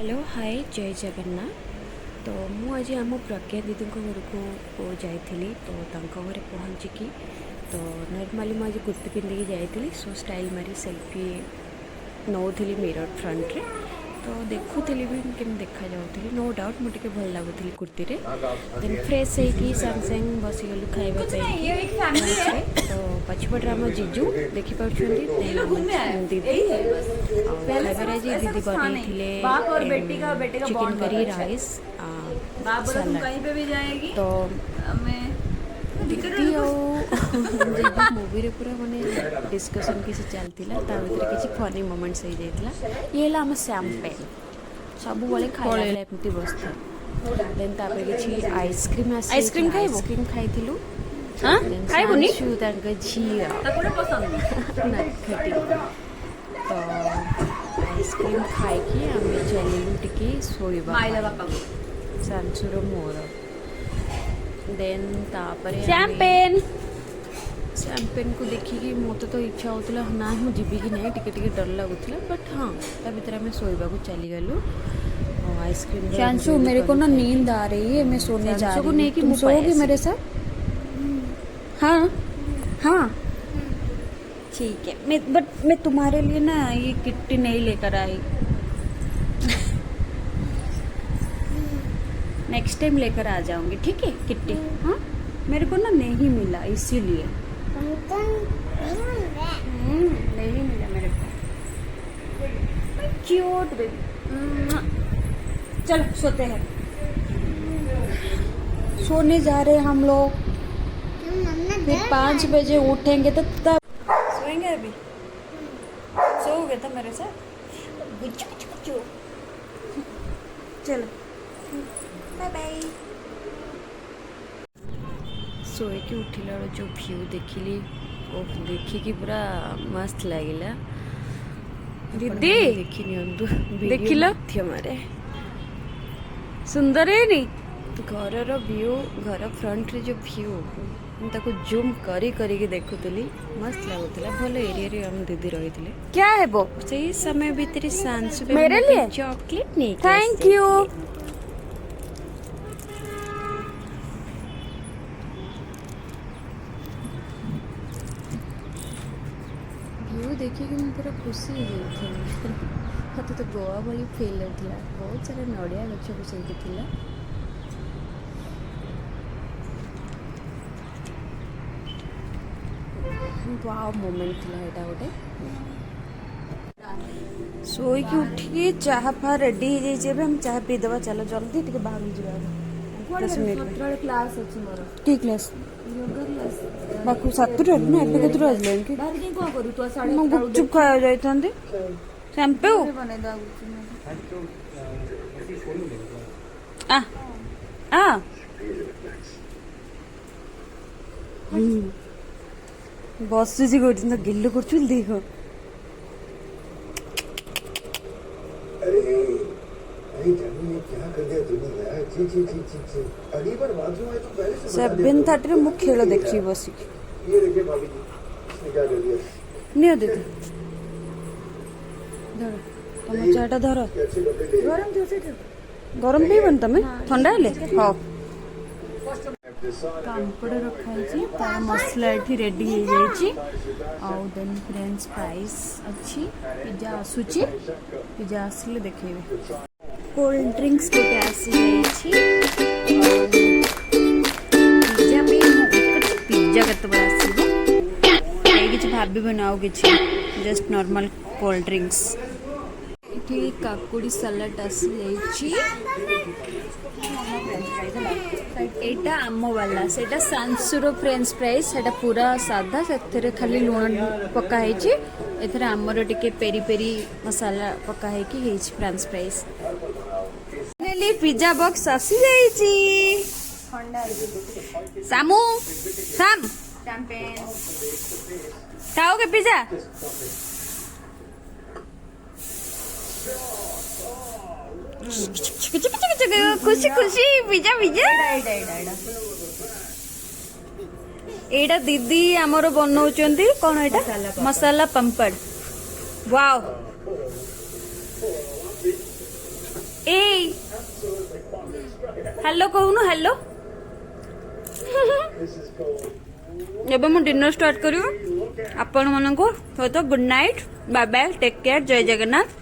Hello hi जय जगन्नाथ। तो मु आज आम प्रज्ञा दीदी घर को जाइली तो घरे पहुँचिकी तो नॉर्मली मुझे कुर्ती पिंधिकी जाइली सो स्टाइल मारी सेल्फी नौली मिरर फ्रंट रे तो देखुली भी केम देखा जाऊली नो डाउट मुझे भल लगुली कुर्ती रे देन फ्रेश होगी सांग सांग बसीगलु खाइबा तो पछपटे आम जीजू देखिपुंट दीदी खाइबार आज दीदी बनई चिकन करी राइस तो दीदी और मूवी पूरा माने डिस्कशन किसी चलता किसी फनी मोमेंट्स हो जाता ये आम सैम्पेन सब बड़े खाइला एमती बसता देन किसी आइसक्रीम आइसक्रीम खाई झी तो आइसक्रीम खाई आम चलू टी शोबा सांसुर मोर देन शैम्पेन को देखिकी मत तो इच्छा होता ना मुझे जीवी कि नहीं टिके डर लगुला बट हाँ ता भर आम शोबा चली गलु आइसक्रीम शांशु मेरे को ना नींद आ रही है मैं सोने जा रही हूँ नहीं तुम सोओगी मेरे साथ हाँ हाँ ठीक है मैं तुम्हारे लिए ना ये किट्टी नहीं लेकर आई नेक्स्ट टाइम लेकर आ जाऊंगी ठीक है किट्टी हाँ मेरे को ना नहीं मिला इसीलिए नहीं मिला मेरे को क्यूट बेबी चल सोते हैं सोने जा रहे हैं हम लोग फिर 5 बजे उठेंगे तो तब सोएंगे अभी सोओगे तो मेरे साथ चलो बाय बाय सोए कि उठिला जो व्यू देखिली वो देखिकी पूरा मस्त लगिला दीदी देखी नियंतु देखिल मारे सुंदर है नी घर व्यू घर फ्रंट रे जो व्यू ताको जूम करी करी देखुली मस्त लगुला भल एरिया रे हम दीदी रही क्या है वो सही समय भीतर सांस मेरे लिए चॉकलेट नहीं थैंक यू व्यू देखिए मैं पूरा खुशी हो गई मत तो गोवा भाई फिल होता बहुत सारा नड़िया गछ बसैकी थी वाव मोमेंट थी यहाँ गोटे सोईकी उठिकी चाह फा रेडी हो जाइए हम चाह पीदेवा चलो जल्दी टे बाहर जावा 10 मिनट क्लास अच्छी मोर की क्लास योगा क्लास बाकू 7 रे ना एबे केतरो आजलेन की बाहर के कोन करू तो मु गुपचुप खाया जाइथांदी शैम्पू बने दा आ आ बसुची गोटी ना गिल्लू करछु देखो क्या कर दिया तूने यार जी जी जी जी जी अगली बार बाथरूम आए तो पहले से 7:30 रे मु खेल देखी बसी ये देखिए भाभी जी इसने क्या कर दिया नियो दीदी धर तम चाटा धर कैसे कपड़े ले गरम जोसे गरम पीबन तमे ठंडा हेले हां कांपड़ रखाई तार मसला ये रेडी हो जाइए आउ देन फ्रेंच फ्राइज अच्छी पिज्जा आसूची पिज्जा आसले देखेबे कोल्ड ड्रिंक्स गोटे आसी पिज्जा भी पिज्जा केत बड़ा आसो ये भाव ना जस्ट नॉर्मल कोल्ड ड्रिंक्स ये काकुड़ी सलाड आसी एटा आम वाला सेटा सांसुर फ्रेंच फ्राइज सेटा पूरा सादा से खाली लुण पकाई एथरे आमर टिके पेरी पेरी मसाला पकाई French fries finally pizza box आसी जाईची सामू साम शैम्पेन खाओगे पिज्जा खुशी खुशी पिज्जा पिज्जा एटा दीदी आमर बनाउचंती कोन एटा मसाला पापड़ वाओ हेलो कहूनु हेलो जब मु डिनर स्टार्ट करू आपण मन को तो good night bye bye take care जय जगन्नाथ